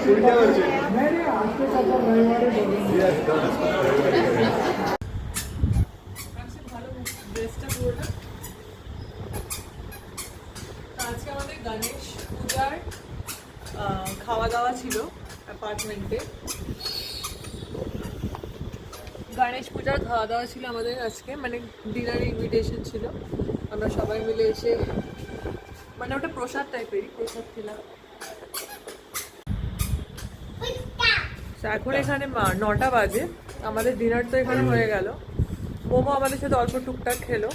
আজকে আমাদের গণেশ পূজার খাওয়া দাওয়া ছিল অ্যাপার্টমেন্টে। গণেশ পূজার খাওয়া দাওয়া ছিল আমাদের আজকে, মানে ডিনার ইনভিটেশন ছিল। আমরা সবাই মিলে এসে, মানে ওটা প্রসাদ টাইপেরই, প্রসাদ খেলাম। এখন এখানে 9টা বাজে, আমাদের ডিনার তো এখানে হয়ে গেল। মোমো আমাদের সাথে অল্প টুকটাক খেলো।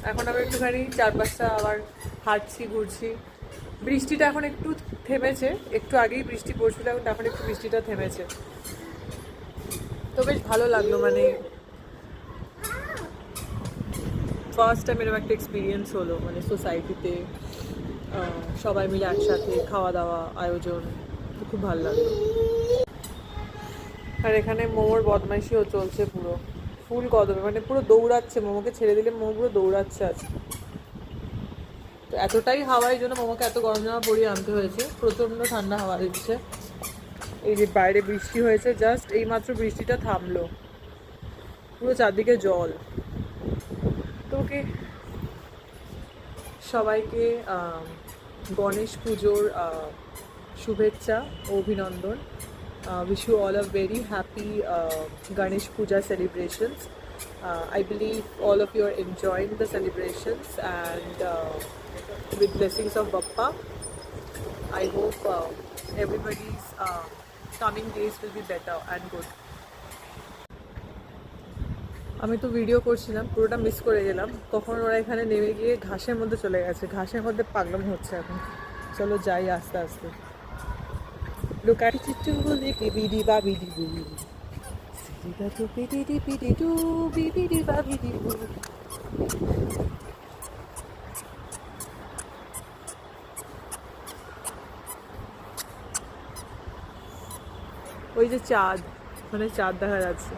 এখন আবার একটুখানি চারপাশটা আবার হাঁটছি, ঘুরছি। বৃষ্টিটা এখন একটু থেমেছে, একটু আগেই বৃষ্টি পড়ছিল, এখন একটু বৃষ্টিটা থেমেছে। তো বেশ ভালো লাগলো, মানে ফার্স্ট টাইম এরকম একটা এক্সপিরিয়েন্স হলো, মানে সোসাইটিতে সবাই মিলে একসাথে খাওয়া দাওয়া আয়োজন, তো খুব ভালো লাগলো। আর এখানে মোমোর বদমাইশিও চলছে পুরো ফুল কদমে, মানে পুরো দৌড়াচ্ছে। মোমোকে ছেড়ে দিলে মোমো পুরো দৌড়াচ্ছে আজকে। তো এতটাই হাওয়া, এই জন্য মোমোকে এত গরম জামা পরিয়ে আনতে হয়েছে। প্রচণ্ড ঠান্ডা হাওয়া দিচ্ছে। এই যে বাইরে বৃষ্টি হয়েছে, জাস্ট এইমাত্র বৃষ্টিটা থামলো, পুরো চারদিকে জল। তো ওকে, সবাইকে গণেশ পুজোর শুভেচ্ছা ও অভিনন্দন। Wish you all a very happy Ganesh Puja celebrations. I believe all of you are enjoying the celebrations and with blessings of Bappa. I hope everybody's coming days will be better and good. আমি তো video করছিলাম, পুরোটা miss করে গেলাম। তখন ওরা এখানে নেমে গিয়ে ঘাসের মধ্যে চলে গেছে, ঘাসের মধ্যে পাগলাম হচ্ছে এখন। চলো যাই আস্তে আস্তে। Look at it to bidi babidi boo. Sida to bidi do bidi babidi boo. ওই যে চাঁদ, মানে চাঁদ দেখা যাচ্ছে।